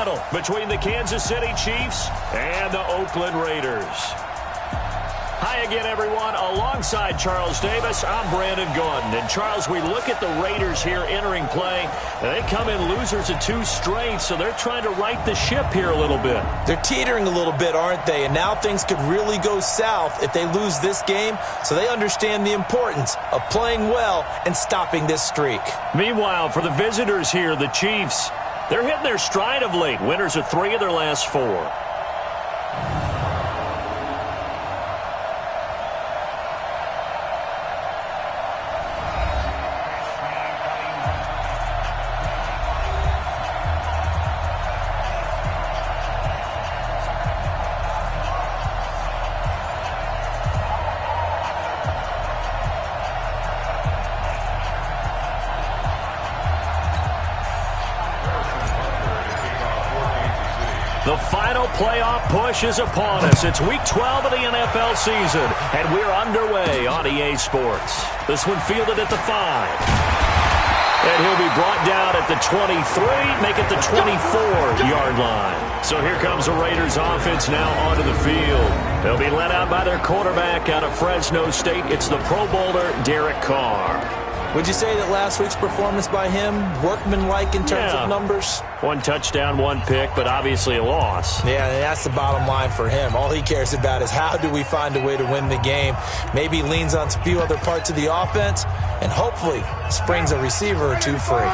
battle between the Kansas City Chiefs and the Oakland Raiders. Hi again, everyone. Alongside Charles Davis, I'm Brandon Gordon. And, Charles, we look at the Raiders here entering play. They come in losers of 2 straight, so they're trying to right the ship here a little bit. They're teetering a little bit, aren't they? And now things could really go south if they lose this game, so they understand the importance of playing well and stopping this streak. Meanwhile, for the visitors here, the Chiefs, they're hitting their stride of late. Winners of 3 of their last 4. The final playoff push is upon us. It's Week 12 of the NFL season, and we're underway on EA Sports. This one fielded at the 5. And he'll be brought down at the 23, make it the 24-yard line. So here comes the Raiders offense now onto the field. They'll be led out by their quarterback out of Fresno State. It's the Pro Bowler, Derek Carr. Would you say that last week's performance by him, workmanlike in terms of numbers? 1 touchdown, 1 pick, but obviously a loss. Yeah, and that's the bottom line for him. All he cares about is how do we find a way to win the game. Maybe leans on a few other parts of the offense, and hopefully springs a receiver or 2 free.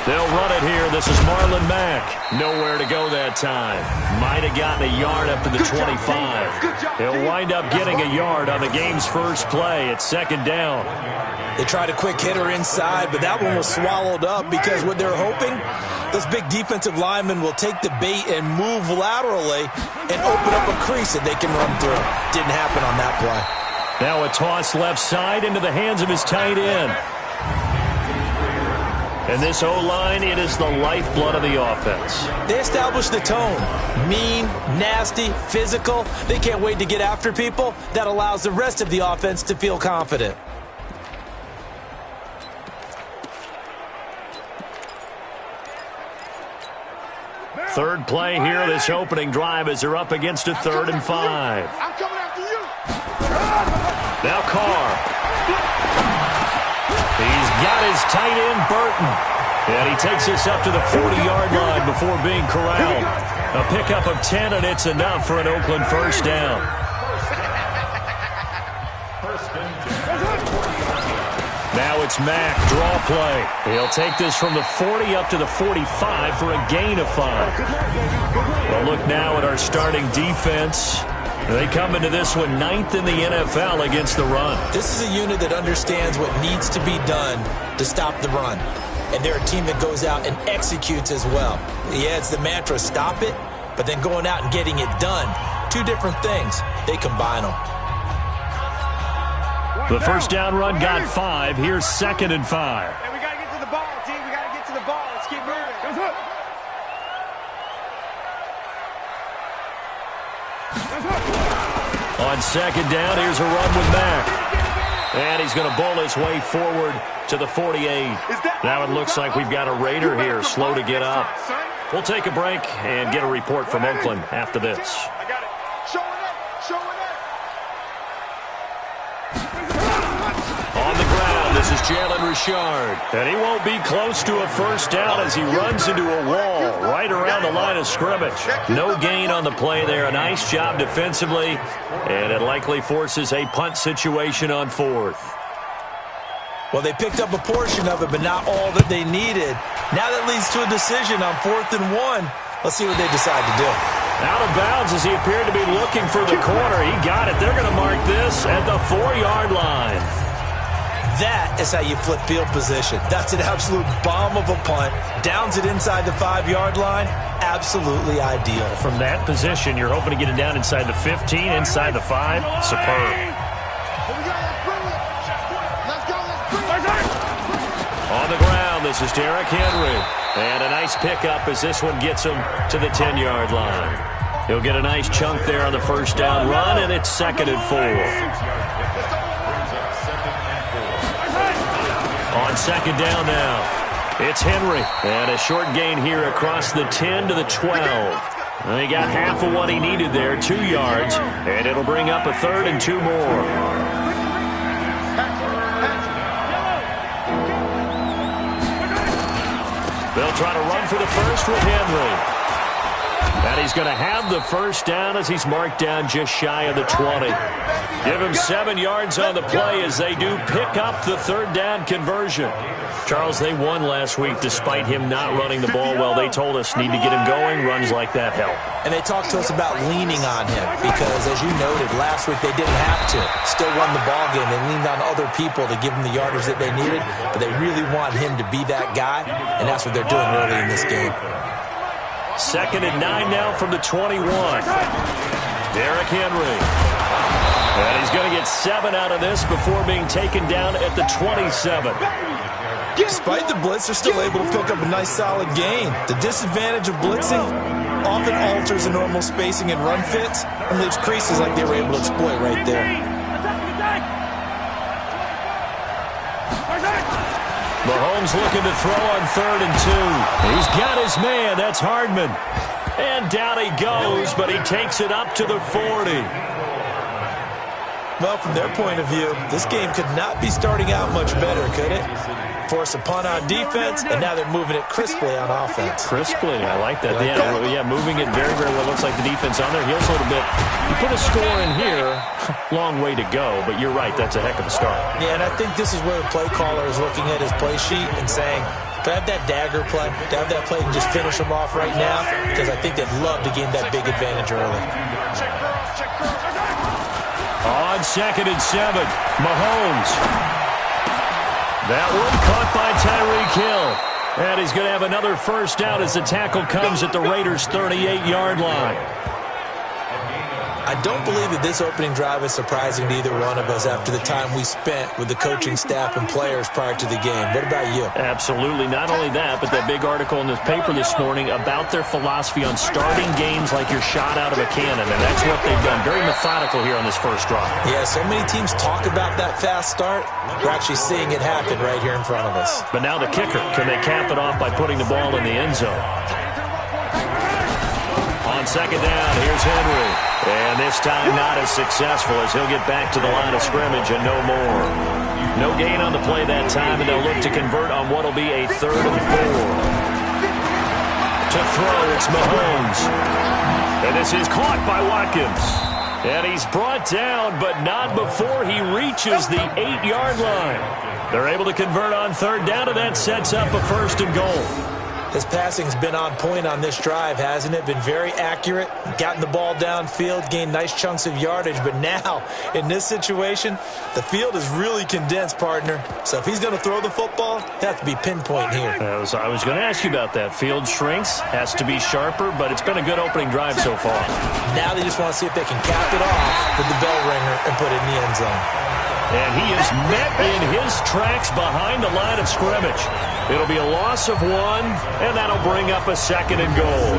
They'll run it here. This is Marlon Mack. Nowhere to go that time. Might have gotten a yard up to the 25. He'll wind up getting a yard on the game's first play. It's 2nd down. They tried a quick hitter inside, but that one was swallowed up because what they're hoping, those big defensive linemen will take the bait and move laterally and open up a crease that they can run through. Didn't happen on that play. Now a toss left side into the hands of his tight end. And this O-line, it is the lifeblood of the offense. They established the tone. Mean, nasty, physical. They can't wait to get after people. That allows the rest of the offense to feel confident. Third play here, this opening drive as they're up against a 3rd and 5. I'm coming after you. Now Carr. He's got his tight end, Burton. And he takes this up to the 40-yard line before being corralled. A pickup of 10, and it's enough for an Oakland first down. Now it's Mack, draw play. He'll take this from the 40 up to the 45 for a gain of 5. Well, look now at our starting defense. They come into this one 9th in the NFL against the run. This is a unit that understands what needs to be done to stop the run. And they're a team that goes out and executes as well. Yeah, it's the mantra, stop it, but then going out and getting it done. 2 different things. They combine them. The first down run got 5. Here's 2nd and 5. Hey, we got to get to the ball, team. We got to get to the ball. Let's keep moving. On 2nd down, here's a run with Mack. And he's going to bowl his way forward to the 48. Now it looks like we've got a Raider here, slow to get up. We'll take a break and get a report from Oakland after this. I got it. Showing it. On the ground, this is Jalen Richard. And he won't be close to a first down as he runs into a wall right around the line of scrimmage. No gain on the play there. A nice job defensively. And it likely forces a punt situation on 4th. Well, they picked up a portion of it, but not all that they needed. Now that leads to a decision on 4th and 1. Let's see what they decide to do. Out of bounds as he appeared to be looking for the corner. He got it. They're going to mark this at the 4-yard line. That is how you flip field position. That's an absolute bomb of a punt. Downs it inside the 5-yard line. Absolutely ideal. From that position, you're hoping to get it down inside the 15, inside the 5. Superb. On the ground, this is Derrick Henry. And a nice pickup as this one gets him to the 10-yard line. He'll get a nice chunk there on the first down run, and it's 2nd and 4. On 2nd down now, it's Henry. And a short gain here across the 10 to the 12. And he got half of what he needed there, 2 yards, and it'll bring up a 3rd and 2 more. They'll try to run for the first with Henry. And he's going to have the first down as he's marked down just shy of the 20. Give him 7 yards on the play as they do pick up the 3rd down conversion. Charles, they won last week despite him not running the ball well. They told us need to get him going. Runs like that help. And they talked to us about leaning on him because, as you noted, last week they didn't have to. Still won the ball game. They leaned on other people to give them the yardage that they needed, but they really want him to be that guy, and that's what they're doing early in this game. 2nd and 9 now from the 21. Derrick Henry. And he's going to get 7 out of this before being taken down at the 27. Despite the blitz, they're still able to pick up a nice solid gain. The disadvantage of blitzing often alters the normal spacing and run fits and leaves creases like they were able to exploit right there. Mahomes looking to throw on 3rd and 2. He's got his man. That's Hardman. And down he goes, but he takes it up to the 40. Well, from their point of view, this game could not be starting out much better, could it? Force a punt on defense, and now they're moving it crisply on offense. Crisply, I like that. Yeah, moving it very, very well. Looks like the defense on their heels a little bit. You put a score in here, long way to go, but you're right, that's a heck of a start. Yeah, and I think this is where the play caller is looking at his play sheet and saying, can I have that dagger play? Can I have that play and just finish them off right now? Because I think they'd love to gain that big advantage early. On 2nd and 7, Mahomes. That one caught by Tyreek Hill. And he's going to have another first down as the tackle comes at the Raiders' 38-yard line. I don't believe that this opening drive is surprising to either one of us after the time we spent with the coaching staff and players prior to the game. What about you? Absolutely. Not only that, but that big article in the paper this morning about their philosophy on starting games like you're shot out of a cannon, and that's what they've done. Very methodical here on this first drive. Yeah, so many teams talk about that fast start. We're actually seeing it happen right here in front of us. But now the kicker. Can they cap it off by putting the ball in the end zone? On 2nd down, here's Henry. And this time not as successful as he'll get back to the line of scrimmage and no more. No gain on the play that time, and they'll look to convert on what will be a 3rd and 4. To throw, it's Mahomes. And this is caught by Watkins. And he's brought down, but not before he reaches the 8-yard line. They're able to convert on 3rd down, and that sets up a 1st and goal. His passing's been on point on this drive, hasn't it? Been very accurate, gotten the ball downfield, gained nice chunks of yardage. But now, in this situation, the field is really condensed, partner. So if he's going to throw the football, he'll have to be pinpoint here. I was going to ask you about that. Field shrinks, has to be sharper, but it's been a good opening drive so far. Now they just want to see if they can cap it off with the bell ringer and put it in the end zone. And he is met in his tracks behind the line of scrimmage. It'll be a loss of 1, and that'll bring up a 2nd and goal.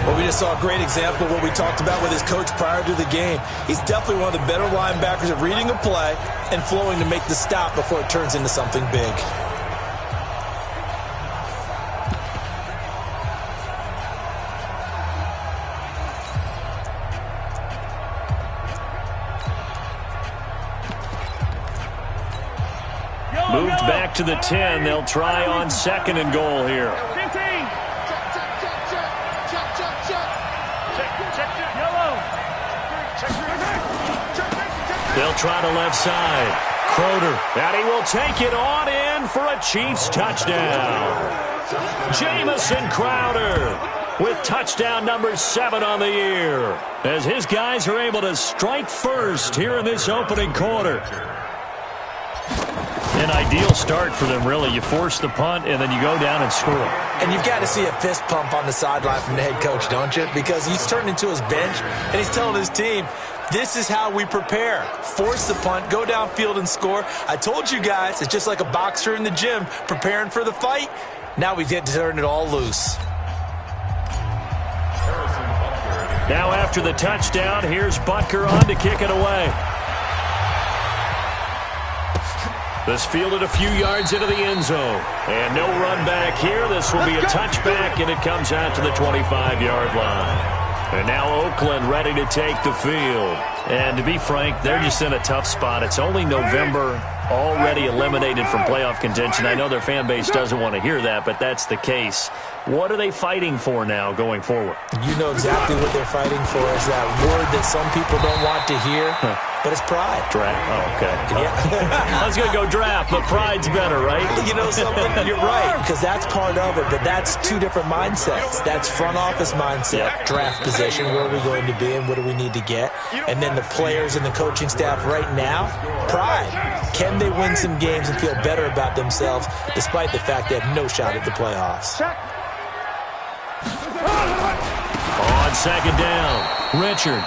Well, we just saw a great example of what we talked about with his coach prior to the game. He's definitely one of the better linebackers at reading a play and flowing to make the stop before it turns into something big. Moved back to the 10. They'll try on 2nd and goal here. 15. They'll try to left side. Crowder. And he will take it on in for a Chiefs touchdown. Jamison Crowder with touchdown number 7 on the year, as his guys are able to strike first here in this opening quarter. An ideal start for them, really. You force the punt, and then you go down and score. And you've got to see a fist pump on the sideline from the head coach, don't you? Because he's turned into his bench, and he's telling his team, this is how we prepare. Force the punt, go downfield and score. I told you guys, it's just like a boxer in the gym preparing for the fight. Now we get to turn it all loose. Now after the touchdown, here's Butker on to kick it away. This fielded a few yards into the end zone. And no run back here. This will be a touchback, and it comes out to the 25-yard line. And now Oakland ready to take the field. And to be frank, they're just in a tough spot. It's only November, already eliminated from playoff contention. I know their fan base doesn't want to hear that, but that's the case. What are they fighting for now going forward? You know exactly what they're fighting for is that word that some people don't want to hear, but it's pride. Draft. Oh, okay. Yeah. I was going to go draft, but pride's better, right? You know something? You're right, because that's part of it, but that's two different mindsets. That's front office mindset, draft position, where are we going to be and what do we need to get? And then the players and the coaching staff right now, pride. Can they win some games and feel better about themselves despite the fact they have no shot at the playoffs? On second down, Richard.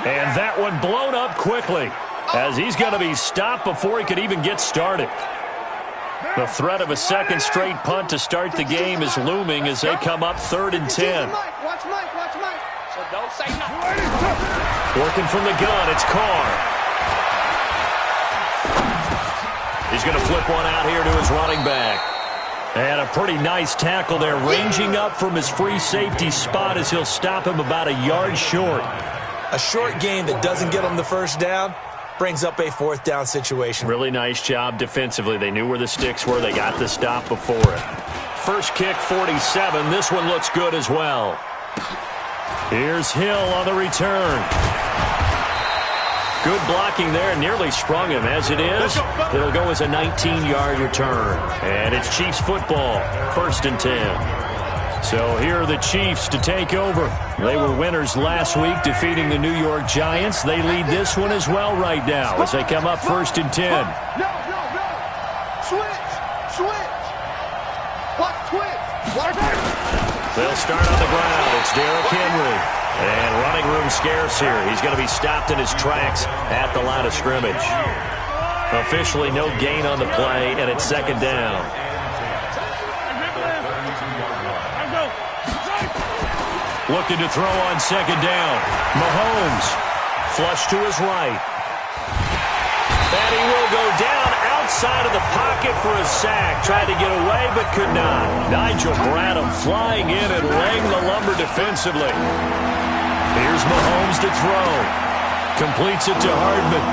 And that one blown up quickly as he's going to be stopped before he could even get started. The threat of a second straight punt to start the game is looming as they come up 3rd and 10. Watch Mike. So don't say nothing. Working from the gun, it's Carr. He's going to flip one out here to his running back. And a pretty nice tackle there, ranging up from his free safety spot as he'll stop him about a yard short. A short gain that doesn't get him the first down brings up a 4th down situation. Really nice job defensively. They knew where the sticks were. They got the stop before it. First kick, 47. This one looks good as well. Here's Hill on the return. Good blocking there, nearly sprung him. As it is, it'll go as a 19-yard return. And it's Chiefs football, 1st and 10. So here are the Chiefs to take over. They were winners last week, defeating the New York Giants. They lead this one as well right now as they come up 1st and 10. No. Switch. What switch? They'll start on the ground. It's Derrick Henry. And running room scarce here. He's going to be stopped in his tracks at the line of scrimmage. Officially no gain on the play, and it's 2nd down. Looking to throw on 2nd down. Mahomes, flush to his right. And he will go down outside of the pocket for a sack. Tried to get away, but could not. Nigel Bradham flying in and laying the lumber defensively. Here's Mahomes to throw. Completes it to Hardman.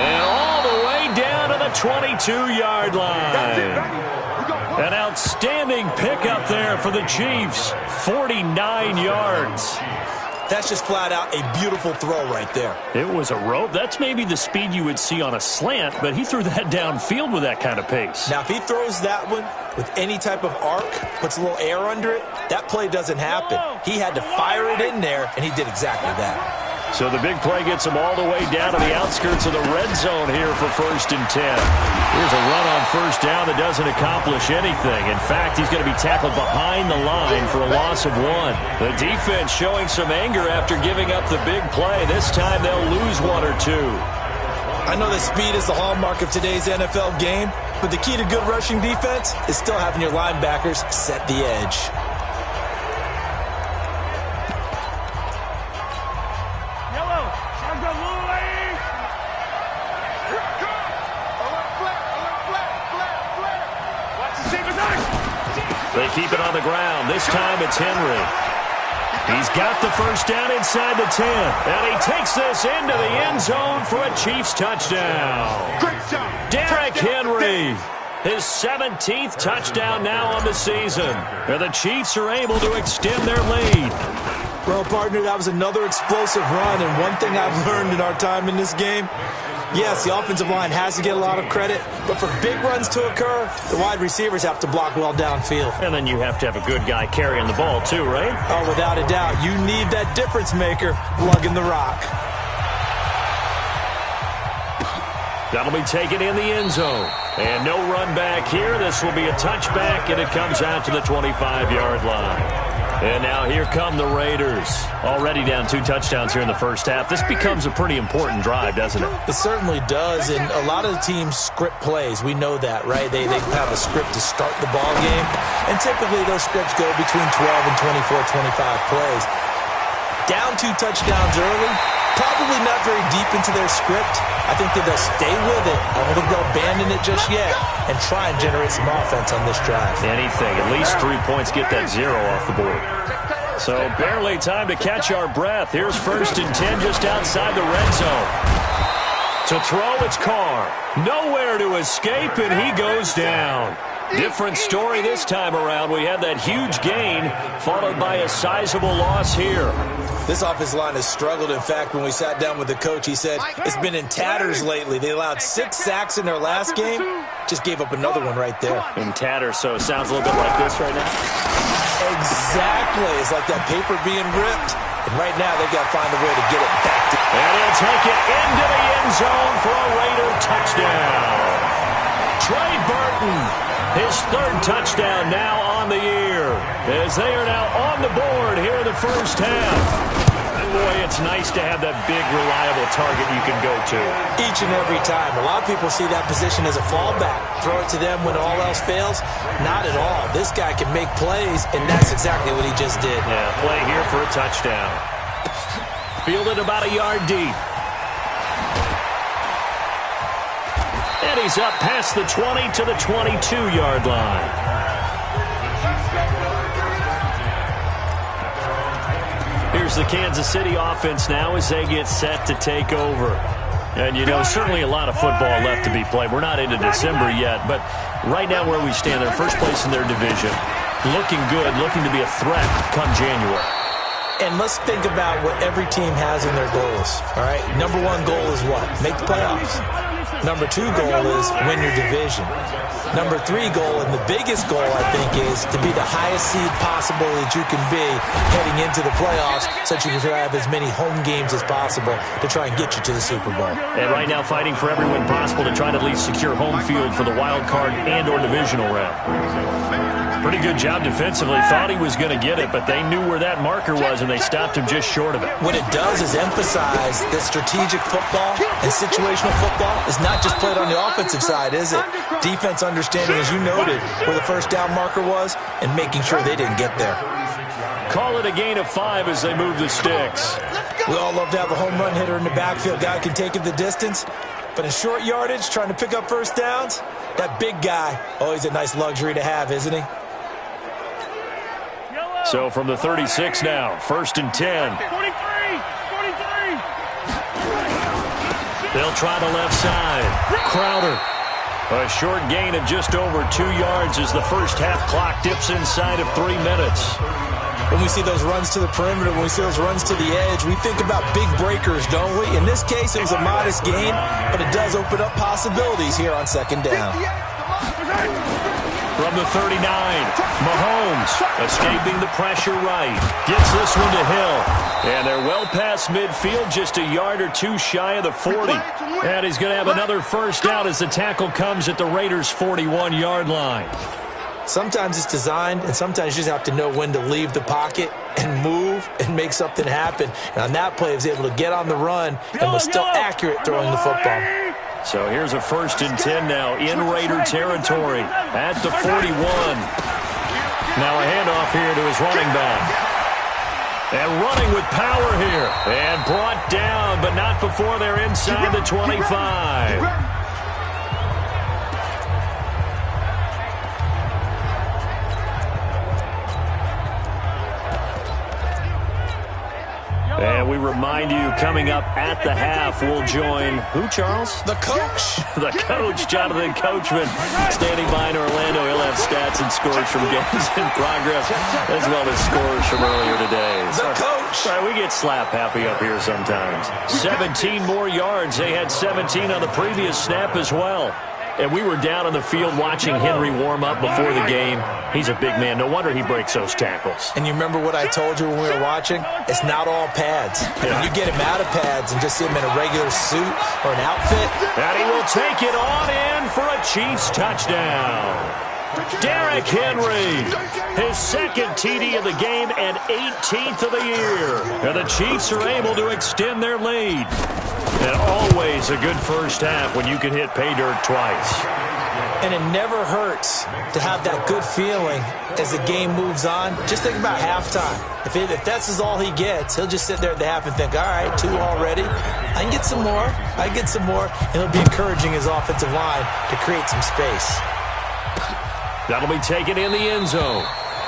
And all the way down to the 22-yard line. An outstanding pickup there for the Chiefs. 49 yards. That's just flat out a beautiful throw right there. It was a rope. That's maybe the speed you would see on a slant, but he threw that downfield with that kind of pace. Now, if he throws that one with any type of arc, puts a little air under it, that play doesn't happen. He had to fire it in there, and he did exactly that. So the big play gets him all the way down to the outskirts of the red zone here for 1st and 10. Here's a run on 1st down that doesn't accomplish anything. In fact, he's going to be tackled behind the line for a loss of 1. The defense showing some anger after giving up the big play. This time they'll lose 1 or 2. I know that speed is the hallmark of today's NFL game, but the key to good rushing defense is still having your linebackers set the edge. They keep it on the ground. This time it's Henry. He's got the 1st down inside the 10. And he takes this into the end zone for a Chiefs touchdown. Derrick Henry, his 17th touchdown now on the season. And the Chiefs are able to extend their lead. Well, partner, that was another explosive run. And one thing I've learned in our time in this game, yes, the offensive line has to get a lot of credit, but for big runs to occur, the wide receivers have to block well downfield. And then you have to have a good guy carrying the ball too, right? Oh, without a doubt. You need that difference maker lugging the rock. That'll be taken in the end zone. And no run back here. This will be a touchback, and it comes out to the 25-yard line. And now here come the Raiders. Already down 2 touchdowns here in the first half. This becomes a pretty important drive, doesn't it? It certainly does, and a lot of the teams script plays. We know that, right? They have a script to start the ball game, and typically those scripts go between 12 and 24, 25 plays. Down 2 touchdowns early, probably not very deep into their script. I think that they'll stay with it. I don't think they'll abandon it just yet and try and generate some offense on this drive. Anything. At least 3 points, get that 0 off the board. So barely time to catch our breath. Here's 1st and 10 just outside the red zone. To throw, it's Carr. Nowhere to escape, and he goes down. Different story this time around. We had that huge gain, followed by a sizable loss here. This offensive line has struggled. In fact, when we sat down with the coach, he said it's been in tatters lately. They allowed 6 sacks in their last game. Just gave up another one right there. In tatters, so it sounds a little bit like this right now. Exactly. It's like that paper being ripped. And right now, they've got to find a way to get it back. And he'll take it into the end zone for a Raider touchdown. Trey Burton, his 3rd touchdown now on the year, as they are now on the board here in the first half. Boy, it's nice to have that big, reliable target you can go to. Each and every time. A lot of people see that position as a fallback. Throw it to them when all else fails. Not at all. This guy can make plays, and that's exactly what he just did. Yeah, play here for a touchdown. Fielded about a yard deep. And he's up past the 20 to the 22-yard line. Here's the Kansas City offense now as they get set to take over. And, you know, certainly a lot of football left to be played. We're not into December yet, but right now where we stand, they're first place in their division. Looking good, looking to be a threat come January. And let's think about what every team has in their goals, all right? Number 1 goal is what? Make the playoffs. Number 2 goal is win your division. Number 3 goal, and the biggest goal, I think, is to be the highest seed possible that you can be heading into the playoffs so that you can have as many home games as possible to try and get you to the Super Bowl. And right now fighting for every win possible to try to at least secure home field for the wild card and or divisional round. Pretty good job defensively. Thought he was going to get it, but they knew where that marker was, and they stopped him just short of it. What it does is emphasize that strategic football and situational football is not just played on the offensive side, is it? Defense understanding, as you noted, where the first down marker was and making sure they didn't get there. Call it a gain of 5 as they move the sticks. We all love to have a home run hitter in the backfield. Guy can take it the distance. But in short yardage, trying to pick up first downs, that big guy, always a nice luxury to have, isn't he? So from the 36 now, 1st and 10. 43. They'll try the left side. Crowder. A short gain of just over 2 yards as the first half clock dips inside of 3 minutes. When we see those runs to the perimeter, when we see those runs to the edge, we think about big breakers, don't we? In this case, it was a modest gain, but it does open up possibilities here on 2nd down. From the 39, Mahomes escaping the pressure right. Gets this one to Hill. And they're well past midfield, just a yard or 2 shy of the 40. And he's going to have another first down as the tackle comes at the Raiders' 41-yard line. Sometimes it's designed, and sometimes you just have to know when to leave the pocket and move and make something happen. And on that play, he was able to get on the run and was still accurate throwing the football. So here's a 1st and 10 now in Raider territory at the 41. Now a handoff here to his running back. And running with power here. And brought down, but not before they're inside the 25. And we remind you, coming up at the half, we'll join who, Charles? The coach. The coach, Jonathan Coachman, standing by in Orlando. He'll have stats and scores from games in progress, as well as scores from earlier today. The coach. Sorry, we get slap happy up here sometimes. 17 more yards. They had 17 on the previous snap as well. And we were down on the field watching Henry warm up before the game. He's a big man. No wonder he breaks those tackles. And you remember what I told you when we were watching? It's not all pads. Yeah. When you get him out of pads and just see him in a regular suit or an outfit. And he will take it on in for a Chiefs touchdown. Derrick Henry, his 2nd TD of the game and 18th of the year. And the Chiefs are able to extend their lead. And always a good first half when you can hit pay dirt twice. And it never hurts to have that good feeling as the game moves on. Just think about halftime. If that's all he gets, he'll just sit there at the half and think, all right, 2 already. I can get some more. I can get some more. And he'll be encouraging his offensive line to create some space. That'll be taken in the end zone.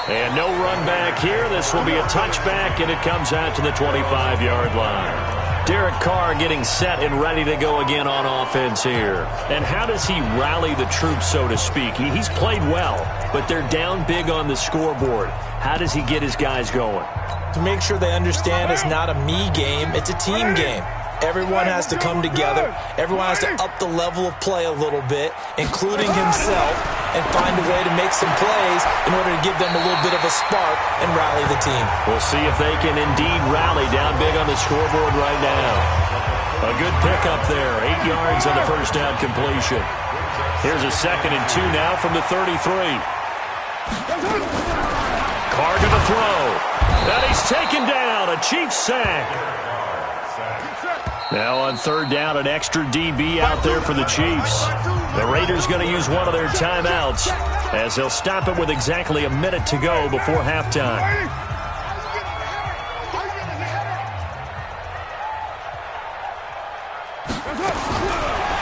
And no run back here. This will be a touchback, and it comes out to the 25-yard line. Derek Carr getting set and ready to go again on offense here. And how does he rally the troops, so to speak? He's played well, but they're down big on the scoreboard. How does he get his guys going? To make sure they understand it's not a me game, it's a team game. Everyone has to come together. Everyone has to up the level of play a little bit, including himself, and find a way to make some plays in order to give them a little bit of a spark and rally the team. We'll see if they can indeed rally down big on the scoreboard right now. A good pickup there. 8 yards on the first down completion. Here's a 2nd and 2 now from the 33. Carr to the throw. And he's taken down. A Chiefs sack. Now on 3rd down, an extra DB out there for the Chiefs. The Raiders going to use one of their timeouts as they'll stop it with exactly a minute to go before halftime.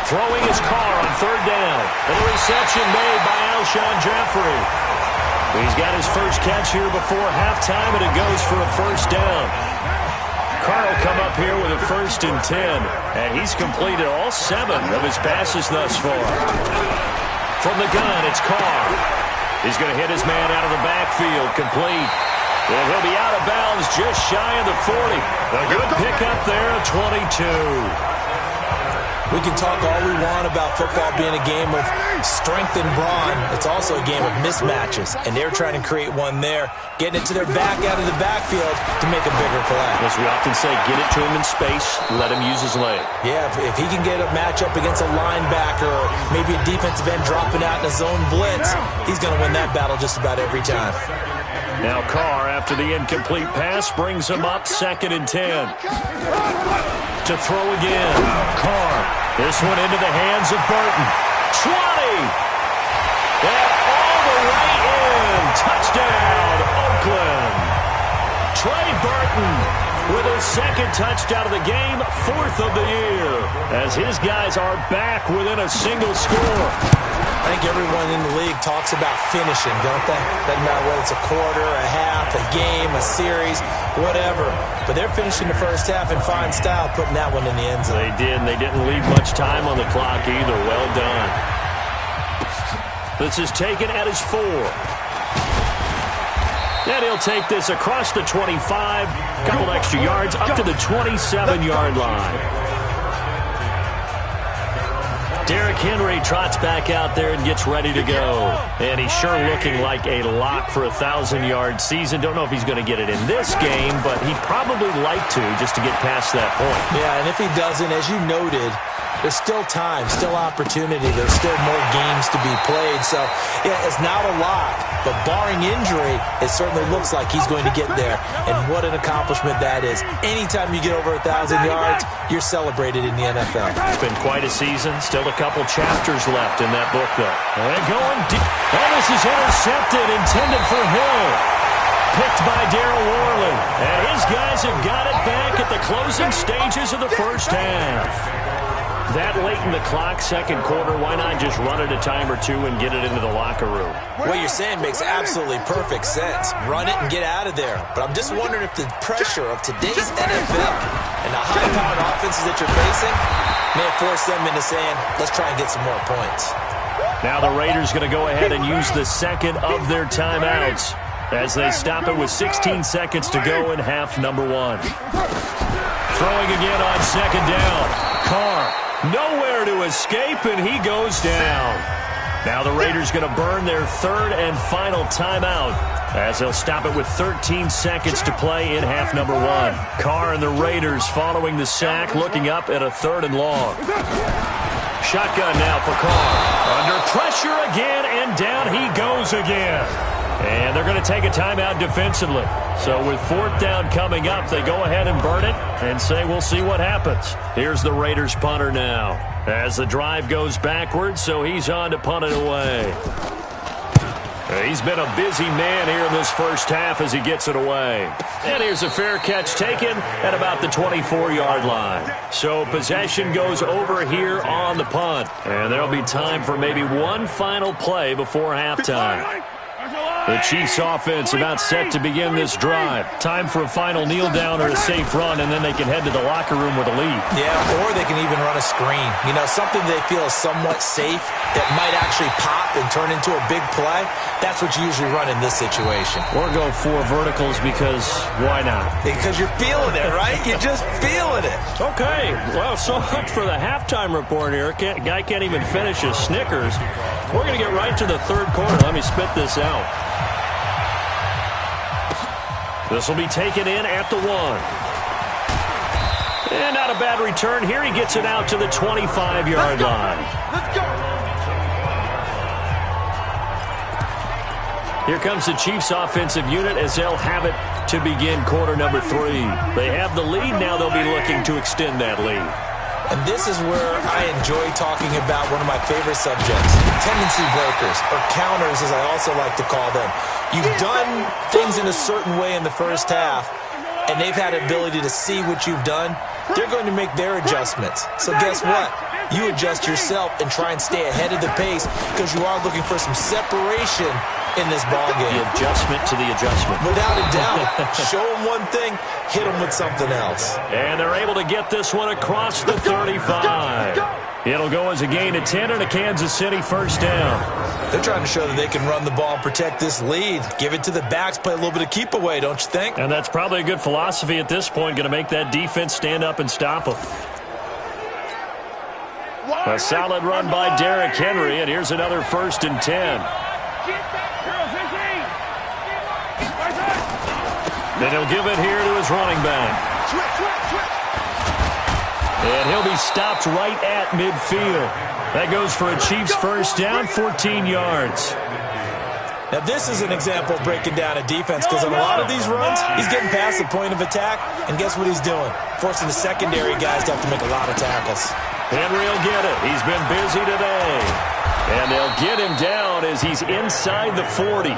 Throwing his Carr on 3rd down. And a reception made by Alshon Jeffrey. He's got his first catch here before halftime, and it goes for a first down. Carr will come up here with a 1st and 10, and he's completed all 7 of his passes thus far. From the gun, it's Carr. He's going to hit his man out of the backfield, complete. And he'll be out of bounds just shy of the 40. A good pickup there, 22. We can talk all we want about football being a game of strength and brawn. It's also a game of mismatches, and they're trying to create one there, getting it to their back out of the backfield to make a bigger play. As we often say, get it to him in space, let him use his leg. Yeah, if he can get a matchup against a linebacker or maybe a defensive end dropping out in a zone blitz, he's going to win that battle just about every time. Now Carr, after the incomplete pass, brings him up 2nd and 10. To throw again. Carr. This one into the hands of Burton. 20. And all the way in. Touchdown, Oakland. Trey Burton with his 2nd touchdown of the game, 4th of the year, as his guys are back within a single score. I think everyone in the league talks about finishing, don't they? Doesn't matter whether it's a quarter, a half, a game, a series, whatever. But they're finishing the first half in fine style, putting that one in the end zone. They did, and they didn't leave much time on the clock either. Well done. This is taken at his 4. And he'll take this across the 25, couple extra yards, up to the 27-yard line. Derrick Henry trots back out there and gets ready to go. And he's sure looking like a lock for a 1,000-yard season. Don't know if he's going to get it in this game, but he'd probably like to just to get past that point. Yeah, and if he doesn't, as you noted, there's still time, still opportunity. There's still more games to be played. So, yeah, it's not a lot. But barring injury, it certainly looks like he's going to get there. And what an accomplishment that is. Anytime you get over 1,000 yards, you're celebrated in the NFL. It's been quite a season. Still a couple chapters left in that book, though. And going deep. And this is intercepted, intended for Hill. Picked by Darryl Worley. And his guys have got it back at the closing stages of the first half. That late in the clock, 2nd quarter, why not just run it a time or 2 and get it into the locker room? What you're saying makes absolutely perfect sense. Run it and get out of there. But I'm just wondering if the pressure of today's NFL and the high-powered offenses that you're facing may have forced them into saying, let's try and get some more points. Now the Raiders going to go ahead and use the 2nd of their timeouts as they stop it with 16 seconds to go in half number 1. Throwing again on 2nd down. Carr. Nowhere to escape, and he goes down. Now the Raiders going to burn their 3rd and final timeout as they'll stop it with 13 seconds to play in half number 1. Carr and the Raiders following the sack, looking up at a 3rd and long. Shotgun now for Carr. Under pressure again, and down he goes again. And they're going to take a timeout defensively. So with 4th down coming up, they go ahead and burn it and say we'll see what happens. Here's the Raiders punter now As the drive goes backwards, so he's on to punt it away. He's been a busy man here in this first half as he gets it away. And here's a fair catch taken at about the 24-yard line. So possession goes over here on the punt. And there'll be time for maybe one final play before halftime. The Chiefs offense about set to begin this drive. Time for a final kneel down or a safe run, and then they can head to the locker room with a lead. Yeah, or they can even run a screen. You know, something they feel is somewhat safe that might actually pop and turn into a big play. That's what you usually run in this situation. Or go 4 verticals because why not? Because you're feeling it, right? You're just feeling it. Okay, well, so much for the halftime report here. Guy can't even finish his Snickers. We're going to get right to the third quarter. Let me spit this out. This will be taken in at the 1. And not a bad return here. He gets it out to the 25-yard line. Let's go. Here comes the Chiefs offensive unit as they'll have it to begin quarter number 3. They have the lead. Now they'll be looking to extend that lead. And this is where I enjoy talking about one of my favorite subjects, tendency breakers, or counters as I also like to call them. You've done things in a certain way in the first half, and they've had the ability to see what you've done. They're going to make their adjustments. So guess what? You adjust yourself and try and stay ahead of the pace because you are looking for some separation in this ballgame. The adjustment to the adjustment. Without a doubt. Show them one thing, hit them with something else. And they're able to get this one across the 35. It'll go as a gain of 10 and a Kansas City first down. They're trying to show that they can run the ball and protect this lead. Give it to the backs, play a little bit of keep away, don't you think? And that's probably a good philosophy at this point, going to make that defense stand up and stop them. A solid run by Derrick Henry, and here's another 1st and 10. Then he'll give it here to his running back. And he'll be stopped right at midfield. That goes for a Chiefs first down, 14 yards. Now, this is an example of breaking down a defense because on a lot of these runs, he's getting past the point of attack, and guess what he's doing? Forcing the secondary guys to have to make a lot of tackles. Henry will get it. He's been busy today. And they'll get him down as he's inside the 40.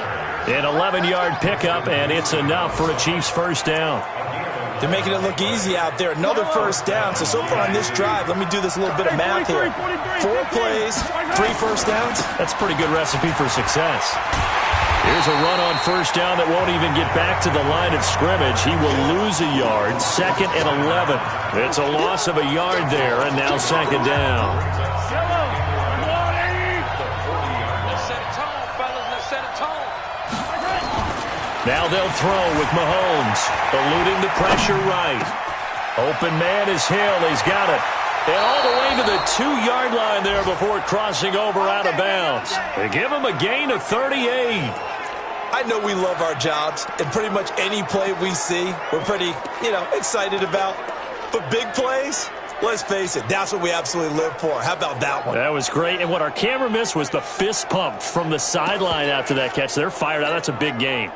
An 11-yard pickup, and it's enough for a Chiefs first down. They're making it look easy out there. Another first down. So far on this drive, let me do this little bit of math here. 4 plays, 3 first downs. That's a pretty good recipe for success. Here's a run on first down that won't even get back to the line of scrimmage. He will lose a yard, 2nd and 11. It's a loss of a yard there, and now 2nd down. Now they'll throw with Mahomes, eluding the pressure right. Open man is Hill. He's got it. And all the way to the 2-yard line there before crossing over out of bounds. They give him a gain of 38. I know we love our jobs, and pretty much any play we see, we're pretty, excited about. But big plays, let's face it, that's what we absolutely live for. How about that one? That was great. And what our camera missed was the fist pump from the sideline after that catch. They're fired out. That's a big gain.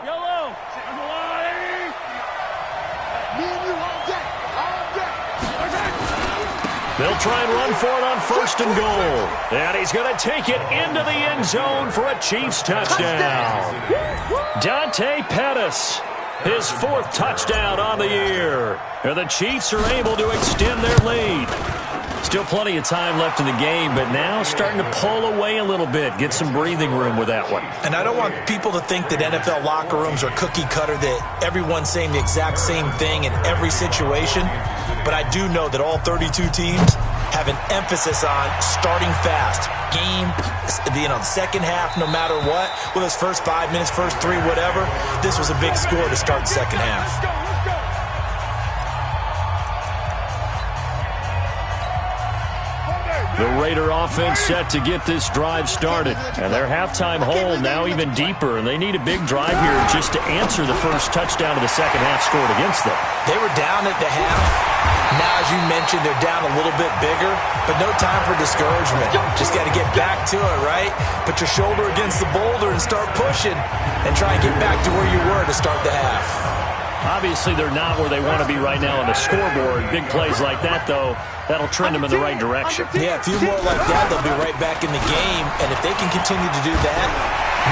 They'll try and run for it on 1st and goal. And he's going to take it into the end zone for a Chiefs touchdown. Dante Pettis, his 4th touchdown on the year. And the Chiefs are able to extend their lead. Still plenty of time left in the game, but now starting to pull away a little bit. Get some breathing room with that one. And I don't want people to think that NFL locker rooms are cookie cutter, that everyone's saying the exact same thing in every situation. But I do know that all 32 teams have an emphasis on starting fast. Game, the second half, no matter what, whether it's first 5 minutes, first 3, whatever, this was a big score to start the second half. The Raider offense set to get this drive started. And their halftime hold now even deeper. And they need a big drive here just to answer the first touchdown of the second half scored against them. They were down at the half. Now, as you mentioned, they're down a little bit bigger. But no time for discouragement. Just got to get back to it, right? Put your shoulder against the boulder and start pushing. And try and get back to where you were to start the half. Obviously, they're not where they want to be right now on the scoreboard. Big plays like that, though, that'll trend them in the right direction. Yeah, a few more like that, they'll be right back in the game. And if they can continue to do that,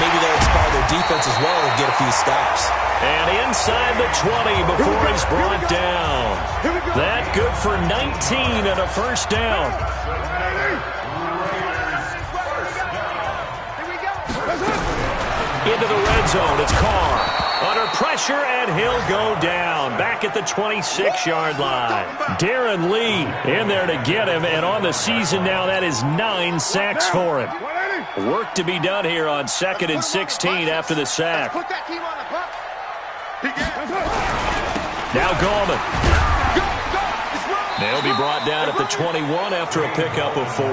maybe they'll inspire their defense as well and get a few stops. And inside the 20 before he's brought down. That good for 19 and a first down. Into the red zone, it's Carr. Under pressure, and he'll go down. Back at the 26-yard line. Darren Lee in there to get him, and on the season now, that is 9 sacks for him. Work to be done here on 2nd and 16 after the sack. Now Gallman. They'll be brought down at the 21 after a pickup of 4.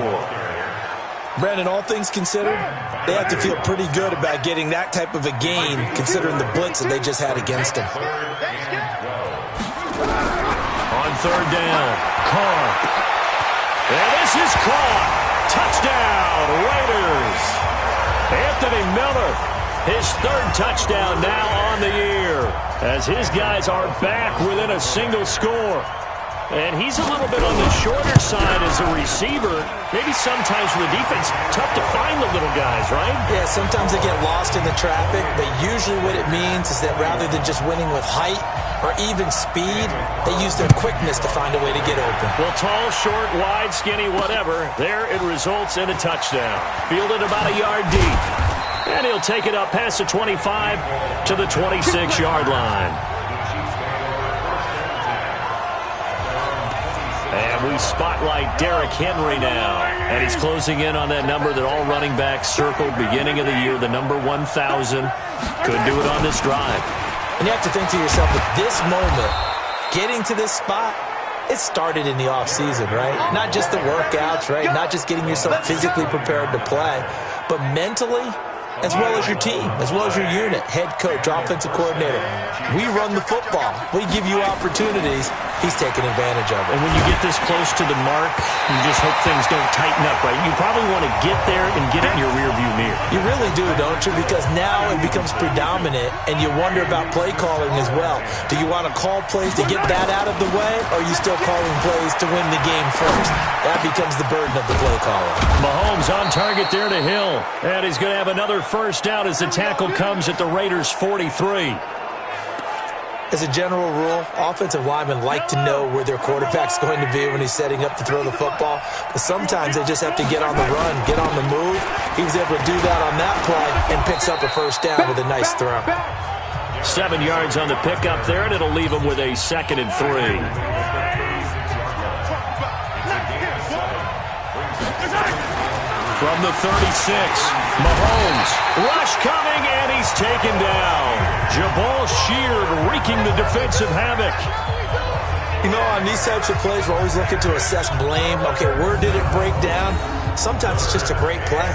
Brandon, all things considered, they have to feel pretty good about getting that type of a gain considering the blitz that they just had against them. On 3rd down, Carr. And this is caught. Touchdown, Raiders. Anthony Miller, his 3rd touchdown now on the year as his guys are back within a single score. And he's a little bit on the shorter side as a receiver. Maybe sometimes for the defense, tough to find the little guys, right? Yeah, sometimes they get lost in the traffic, but usually what it means is that rather than just winning with height or even speed, they use their quickness to find a way to get open. Well, tall, short, wide, skinny, whatever, there it results in a touchdown. Fielded about a yard deep. And he'll take it up past the 25 to the 26-yard line. And we spotlight Derrick Henry now. And he's closing in on that number that all running backs circled beginning of the year, the number 1,000. Could do it on this drive. And you have to think to yourself, at this moment, getting to this spot, it started in the offseason, right? Not just the workouts, right? Not just getting yourself physically prepared to play, but mentally, as well as your team, as well as your unit, head coach, offensive coordinator. We run the football. We give you opportunities. He's taking advantage of it. And when you get this close to the mark, you just hope things don't tighten up, right? You probably want to get there and get it in your rearview mirror. You really do, don't you? Because now it becomes predominant, and you wonder about play calling as well. Do you want to call plays to get that out of the way, or are you still calling plays to win the game first? That becomes the burden of the play caller. Mahomes on target there to Hill. And he's going to have another first down as the tackle comes at the Raiders' 43. As a general rule, offensive linemen like to know where their quarterback's going to be when he's setting up to throw the football. But sometimes they just have to get on the run, get on the move. He was able to do that on that play and picks up a first down with a nice throw. 7 yards on the pickup there, and it'll leave him with a 2nd and 3. From the 36, Mahomes, rush coming, and he's taken down. Jabal Sheard wreaking the defensive havoc. You know, on these types of plays, we're always looking to assess blame. Okay, where did it break down? Sometimes it's just a great play.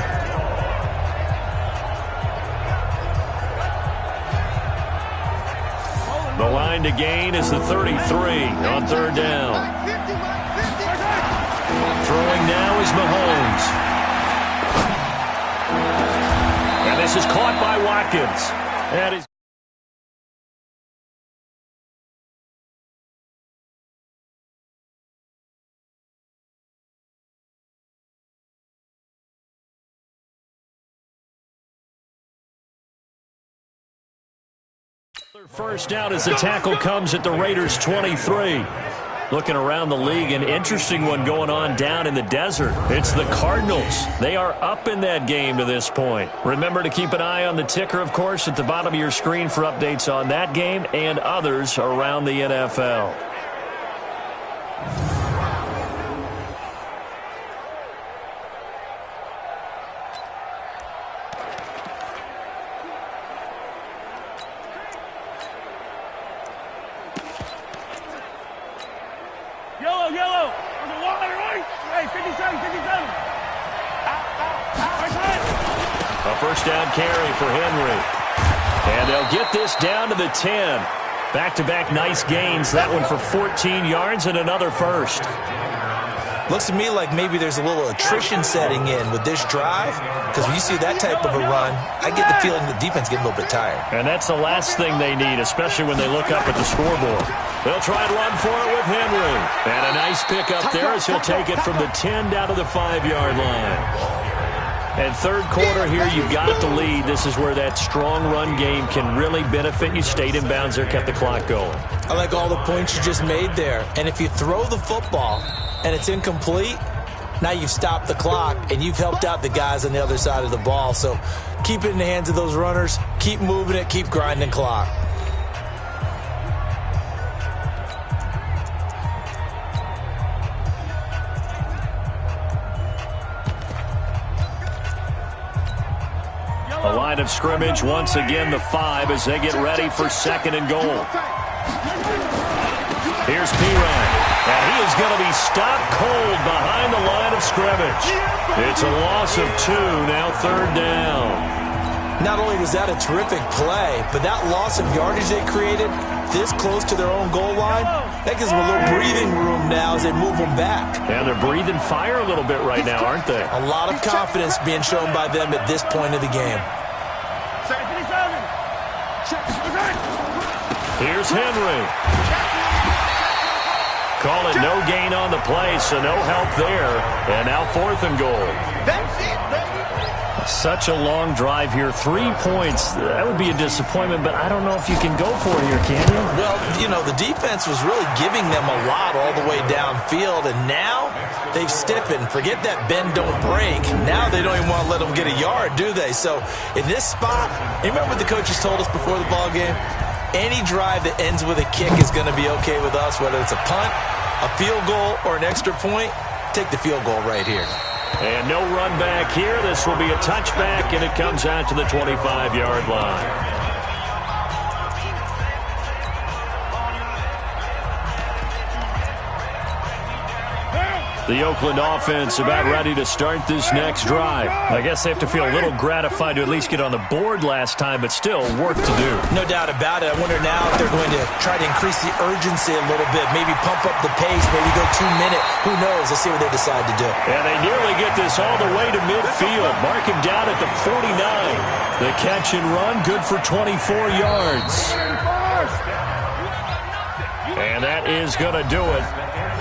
The line to gain is the 33 on 3rd down. Throwing now is Mahomes. And this is caught by Watkins. And he's first down as the tackle comes at the Raiders' 23. Looking around the league, an interesting one going on down in the desert. It's the Cardinals. They are up in that game to this point. Remember to keep an eye on the ticker, of course, at the bottom of your screen for updates on that game and others around the NFL. Yellow. On the water, right? Hey, 57. A first down carry for Henry. And they'll get this down to the 10. Back-to-back nice gains. That one for 14 yards and another first. Looks to me like maybe there's a little attrition setting in with this drive, because when you see that type of a run, I get the feeling the defense getting a little bit tired. And that's the last thing they need, especially when they look up at the scoreboard. They'll try and run for it with Henry. And a nice pick up there as he'll take it from the 10 down to the 5-yard line. And third quarter here, you've got the lead. This is where that strong run game can really benefit you. Stayed in bounds there, kept the clock going. I like all the points you just made there. And if you throw the football and it's incomplete, now you've stopped the clock and you've helped out the guys on the other side of the ball. So keep it in the hands of those runners. Keep moving it. Keep grinding clock. A line of scrimmage, once again the 5 as they get ready for 2nd and goal. Here's Pirine, and he is going to be stopped cold behind the line of scrimmage. It's a loss of 2, now 3rd down. Not only was that a terrific play, but that loss of yardage they created this close to their own goal line, that gives them a little breathing room now as they move them back. And they're breathing fire a little bit right now, aren't they? A lot of confidence being shown by them at this point of the game. Here's Henry. Call it no gain on the play, so no help there. And now 4th and goal. That's it, baby. Such a long drive here. 3 points. That would be a disappointment, but I don't know if you can go for it here, can you? Well, you know, the defense was really giving them a lot all the way downfield, and now they've stiffened. Forget that bend, don't break. Now they don't even want to let them get a yard, do they? So in this spot, you remember what the coaches told us before the ball game? Any drive that ends with a kick is going to be okay with us, whether it's a punt, a field goal, or an extra point. Take the field goal right here. And no run back here. This will be a touchback, and it comes out to the 25-yard line. The Oakland offense about ready to start this next drive. I guess they have to feel a little gratified to at least get on the board last time, but still work to do. No doubt about it. I wonder now if they're going to try to increase the urgency a little bit, maybe pump up the pace, maybe go 2-minute. Who knows? Let's see what they decide to do. And they nearly get this all the way to midfield. Mark him down at the 49. The catch and run, good for 24 yards. And that is going to do it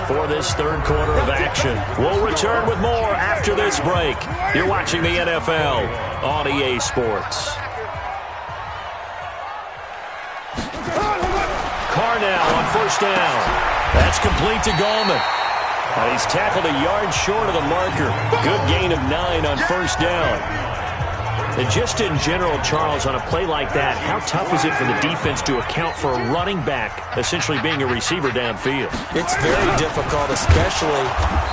for this third quarter of action. We'll return with more after this break. You're watching the NFL on EA Sports. Carr now on 1st down. That's complete to Gallman. And he's tackled a yard short of the marker. Good gain of 9 on 1st down. And just in general, Charles, on a play like that, how tough is it for the defense to account for a running back essentially being a receiver downfield? It's very difficult, especially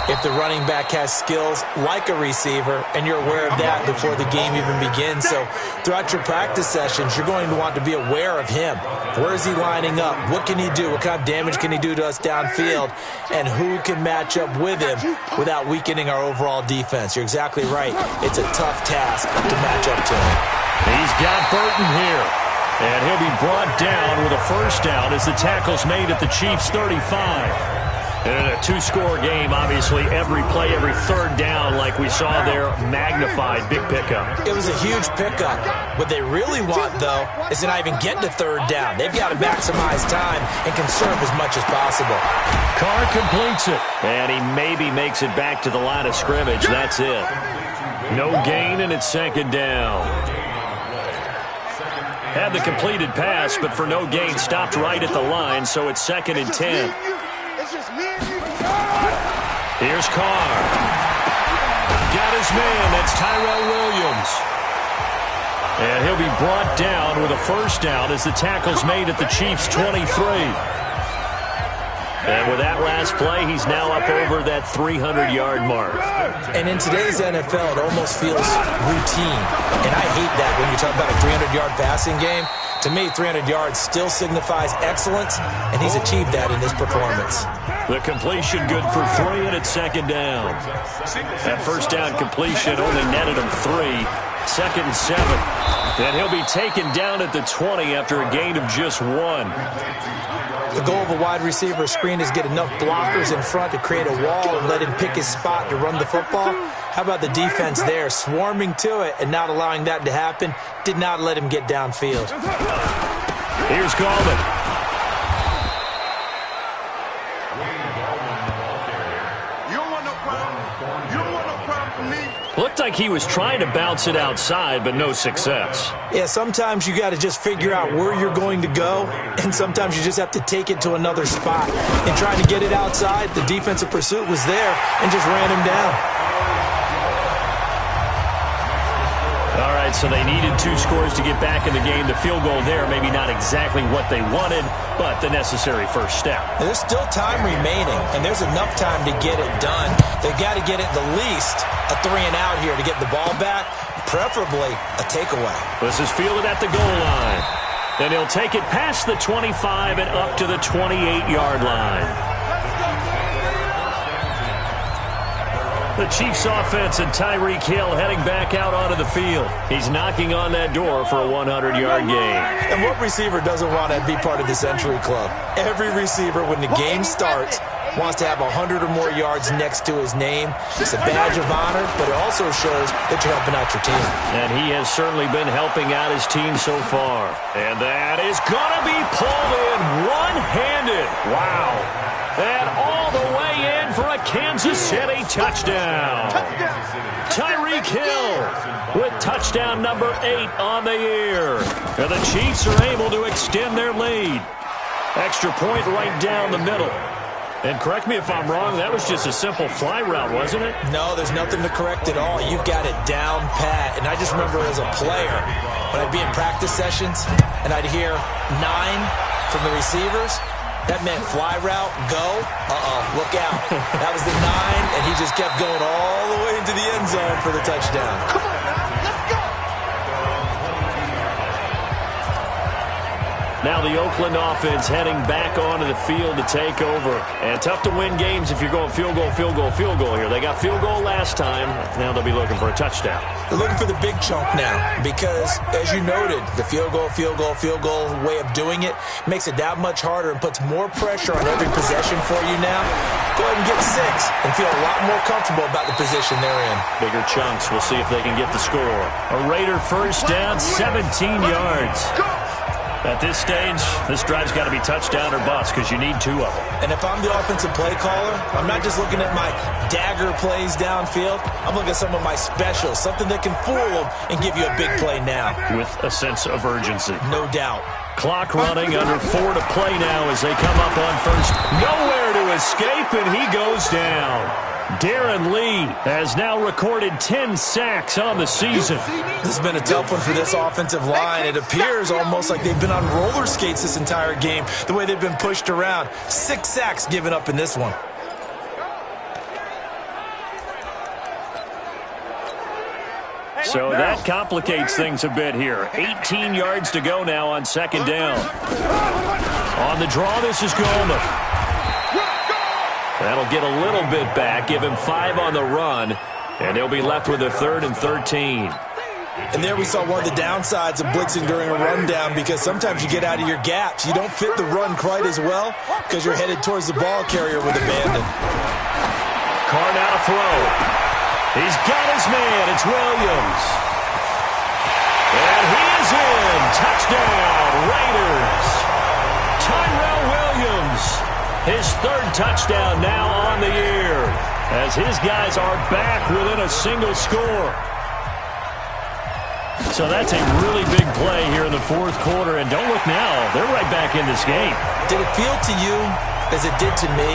if the running back has skills like a receiver, and you're aware of that before the game even begins. So throughout your practice sessions, you're going to want to be aware of him. Where is he lining up? What can he do? What kind of damage can he do to us downfield? And who can match up with him without weakening our overall defense? You're exactly right. It's a tough task to match up to him. He's got Burton here. And he'll be brought down with a 1st down as the tackle's made at the Chiefs' 35. And a 2-score game, obviously, every play, every 3rd down, like we saw there, magnified, big pickup. It was a huge pickup. What they really want, though, is to not even get to 3rd down. They've got to maximize time and conserve as much as possible. Carr completes it, and he maybe makes it back to the line of scrimmage. That's it. No gain, and it's 2nd down. Had the completed pass, but for no gain, stopped right at the line, so it's 2nd and 10. Here's Carr. Got his man. That's Tyrell Williams. And he'll be brought down with a 1st down as the tackle's made at the Chiefs' 23. And with that last play, he's now up over that 300-yard mark. And in today's NFL, it almost feels routine. And I hate that when you talk about a 300-yard passing game. To me, 300 yards still signifies excellence, and he's achieved that in his performance. The completion good for 3, and it's 2nd down. That 1st down completion only netted him 3. 2nd and 7. And he'll be taken down at the 20 after a gain of just 1. The goal of a wide receiver screen is get enough blockers in front to create a wall and let him pick his spot to run the football. How about the defense there, swarming to it and not allowing that to happen? Did not let him get downfield. Here's Coleman. Looked like he was trying to bounce it outside, but no success. Yeah, sometimes you got to just figure out where you're going to go, and sometimes you just have to take it to another spot. In trying to get it outside, the defensive pursuit was there and just ran him down. All right, so they needed 2 scores to get back in the game. The field goal there, maybe not exactly what they wanted, but the necessary first step. And there's still time remaining, and there's enough time to get it done. They've got to get it the least a 3-and-out here to get the ball back, preferably a takeaway. This is fielded at the goal line. And he'll take it past the 25 and up to the 28-yard line. The Chiefs offense and Tyreek Hill heading back out onto the field. He's knocking on that door for a 100-yard gain. And what receiver doesn't want to be part of the Century Club? Every receiver, when the game starts, wants to have 100 or more yards next to his name. It's a badge of honor, but it also shows that you're helping out your team. And he has certainly been helping out his team so far. And that is going to be pulled in one-handed. Wow. And all the way in for a Kansas City touchdown. Tyreek Hill with touchdown number 8 on the year. And the Chiefs are able to extend their lead. Extra point right down the middle. And correct me if I'm wrong, that was just a simple fly route, wasn't it? No, there's nothing to correct at all. You've got it down pat. And I just remember as a player, when I'd be in practice sessions and I'd hear 9 from the receivers, that meant fly route, go, look out. That was the 9, and he just kept going all the way into the end zone for the touchdown. Come on, man, let's go. Now the Oakland offense heading back onto the field to take over. And tough to win games if you're going field goal, field goal, field goal here. They got field goal last time. Now they'll be looking for a touchdown. They're looking for the big chunk now because, as you noted, the field goal way of doing it makes it that much harder and puts more pressure on every possession for you now. Go ahead and get 6 and feel a lot more comfortable about the position they're in. Bigger chunks. We'll see if they can get the score. A Raider first down, 17 yards. At this stage, this drive's got to be touchdown or bust because you need 2 of them. And if I'm the offensive play caller, I'm not just looking at my dagger plays downfield. I'm looking at some of my specials, something that can fool them and give you a big play now. With a sense of urgency. No doubt. Clock running, under 4 to play now as they come up on first. Nowhere to escape, and he goes down. Darren Lee has now recorded 10 sacks on the season. This has been a tough one for this offensive line. It appears almost like they've been on roller skates this entire game, the way they've been pushed around. 6 sacks given up in this one. So that complicates things a bit here. 18 yards to go now on second down. On the draw, this is Goldman. That'll get a little bit back, give him 5 on the run, and they'll be left with a 3rd and 13. And there we saw one of the downsides of blitzing during a rundown because sometimes you get out of your gaps. You don't fit the run quite as well because you're headed towards the ball carrier with abandon. Carr now to throw. He's got his man. It's Williams. And he is in. Touchdown, Raiders. Tyrell Williams. His 3rd touchdown now on the year as his guys are back within a single score. So that's a really big play here in the 4th quarter. And don't look now. They're right back in this game. Did it feel to you, as it did to me,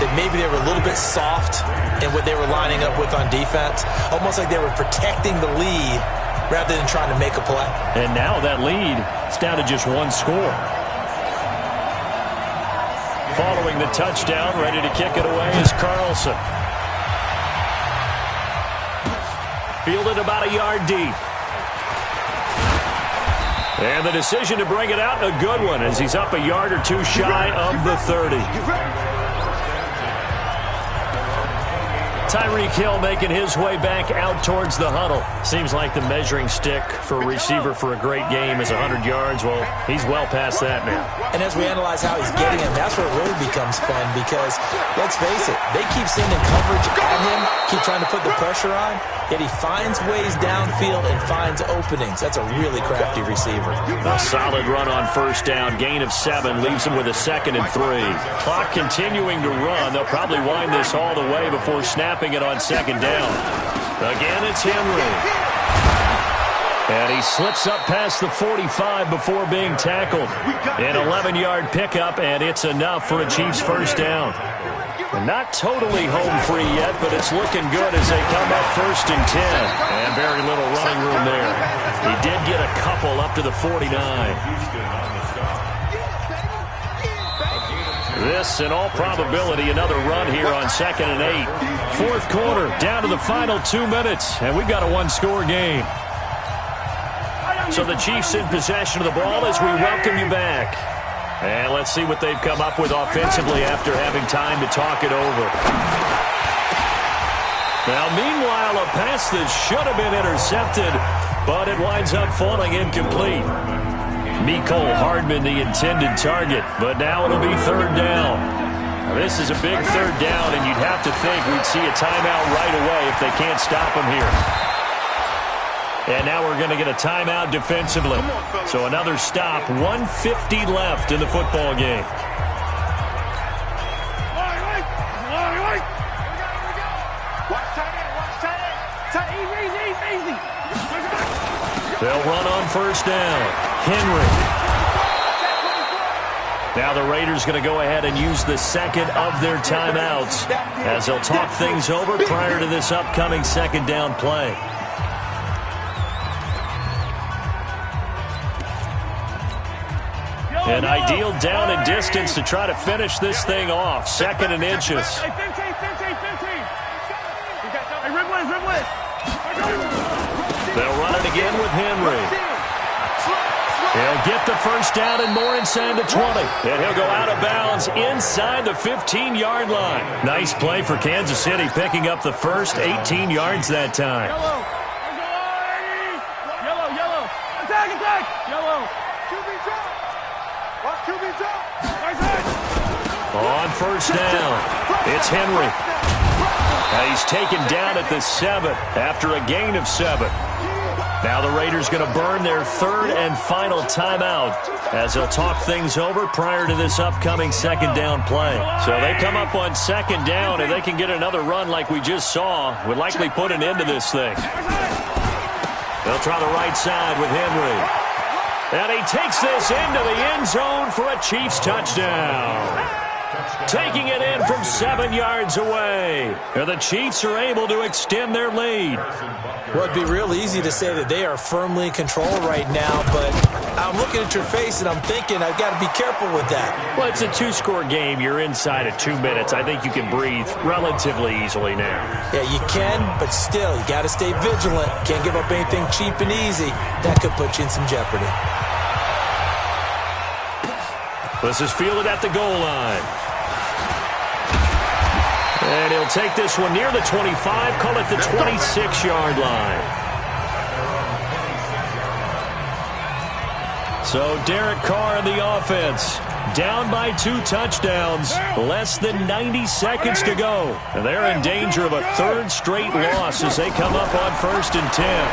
that maybe they were a little bit soft in what they were lining up with on defense? Almost like they were protecting the lead rather than trying to make a play. And now that lead is down to just 1 score. Following the touchdown, ready to kick it away is Carlson. Fielded about a yard deep. And the decision to bring it out, a good one, as he's up a yard or 2 shy of the 30. Tyreek Hill making his way back out towards the huddle. Seems like the measuring stick for a receiver for a great game is 100 yards. Well, he's well past that now. And as we analyze how he's getting him, that's where it really becomes fun because, let's face it, they keep sending coverage at him, keep trying to put the pressure on, yet he finds ways downfield and finds openings. That's a really crafty receiver. A solid run on first down. Gain of 7 leaves him with a 2nd and 3. Clock continuing to run. They'll probably wind this all the way before snapping it on 2nd down. Again, it's Henry. And he slips up past the 45 before being tackled. An 11-yard pickup, and it's enough for a Chiefs first down. Not totally home free yet, but it's looking good as they come up 1st and 10. And very little running room there. He did get a couple up to the 49. This, in all probability, another run here on 2nd and 8. Fourth quarter, down to the final 2 minutes, and we've got a one-score game. So the Chiefs in possession of the ball as we welcome you back. And let's see what they've come up with offensively after having time to talk it over. Now, meanwhile, a pass that should have been intercepted, but it winds up falling incomplete. Mecole Hardman, the intended target, but now it'll be 3rd down. Now, this is a big 3rd down, and you'd have to think we'd see a timeout right away if they can't stop him here. And now we're going to get a timeout defensively. So another stop, 1:50 left in the football game. They'll run on first down. Henry. Now the Raiders going to go ahead and use the 2nd of their timeouts as they'll talk things over prior to this upcoming 2nd down play. An ideal down and distance to try to finish this thing off. 2nd and inches. They'll run it again with Henry. He'll get the first down and more inside the 20. And he'll go out of bounds inside the 15-yard line. Nice play for Kansas City, picking up the first 18 yards that time. Yellow. Attack. Yellow. On first down, it's Henry. Now he's taken down at the 7 after a gain of 7. Now the Raiders going to burn their 3rd and final timeout as they'll talk things over prior to this upcoming 2nd down play. So they come up on 2nd down, and they can get another run like we just saw. Would likely put an end to this thing. They'll try the right side with Henry. And he takes this into the end zone for a Chiefs touchdown. Taking it in from 7 yards away. And the Chiefs are able to extend their lead. Well, it'd be real easy to say that they are firmly in control right now, but I'm looking at your face and I'm thinking I've got to be careful with that. Well, it's a 2-score game. You're inside of 2 minutes. I think you can breathe relatively easily now. Yeah, you can, but still, you got to stay vigilant. Can't give up anything cheap and easy. That could put you in some jeopardy. This is fielded at the goal line. And he'll take this one near the 25, call it the 26-yard line. So Derek Carr in the offense, down by 2 touchdowns, less than 90 seconds to go. And they're in danger of a 3rd straight loss as they come up on 1st and 10.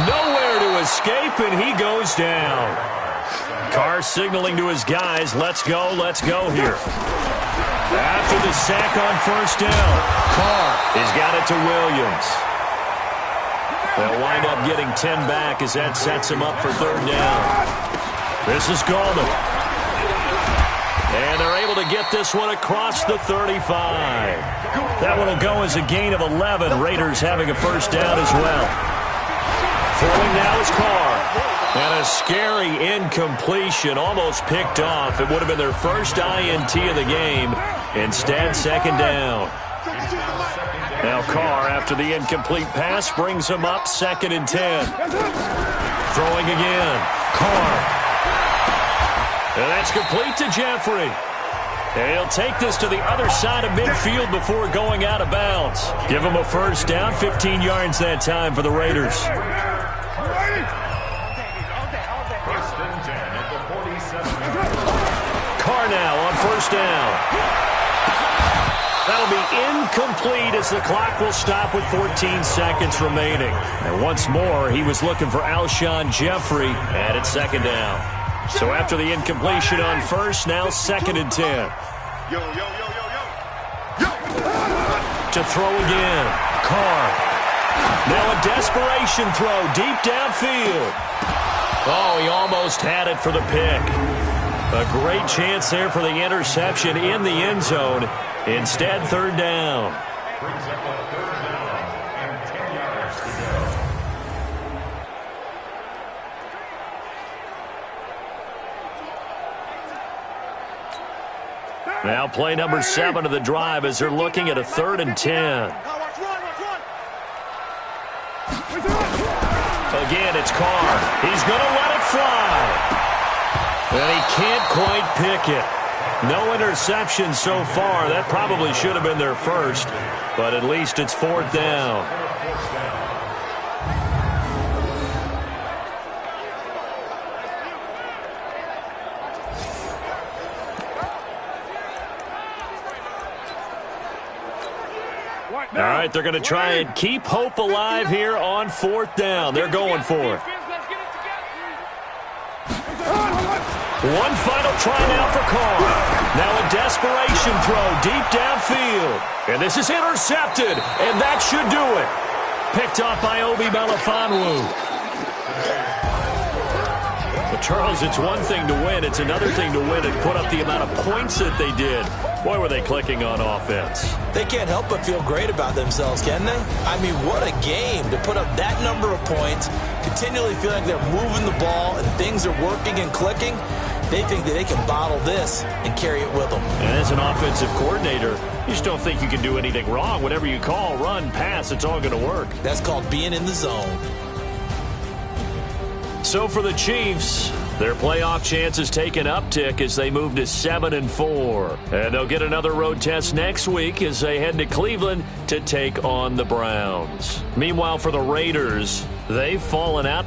Nowhere to escape, and he goes down. Carr signaling to his guys, let's go here. After the sack on first down, Carr has got it to Williams. They'll wind up getting 10 back as that sets him up for 3rd down. This is Gallman. And they're able to get this one across the 35. That one will go as a gain of 11. Raiders having a first down as well. Throwing now is Carr. And a scary incompletion, almost picked off. It would have been their first INT of the game. Instead, 2nd down. Now Carr, after the incomplete pass, brings him up 2nd and 10. Throwing again. Carr. And that's complete to Jeffrey. And he'll take this to the other side of midfield before going out of bounds. Give him a first down, 15 yards that time for the Raiders. Carr now on first down. That'll be incomplete as the clock will stop with 14 seconds remaining. And once more, he was looking for Alshon Jeffrey, and it's second down. So after the incompletion on first, now 2nd and 10. To throw again. Carr. Now a desperation throw deep downfield. Oh, he almost had it for the pick. A great chance there for the interception in the end zone. Instead, third down. Now play number 7 of the drive as they're looking at a 3rd and 10. Again, it's Carr. He's going to let it fly. And he can't quite pick it. No interception so far. That probably should have been their first, but at least it's 4th down. All right, they're going to try and keep hope alive here on 4th down. They're going for it. One final try now for Carr. Now a desperation throw deep downfield. And this is intercepted, and that should do it. Picked off by Obi Melifonwu. But Charles, it's one thing to win. It's another thing to win and put up the amount of points that they did. Boy, were they clicking on offense. They can't help but feel great about themselves, can they? I mean, what a game to put up that number of points, continually feeling like they're moving the ball and things are working and clicking. They think that they can bottle this and carry it with them. And as an offensive coordinator, you just don't think you can do anything wrong. Whatever you call, run, pass, it's all going to work. That's called being in the zone. So for the Chiefs, their playoff chances take an uptick as they move to 7-4. And they'll get another road test next week as they head to Cleveland to take on the Browns. Meanwhile, for the Raiders, they've fallen out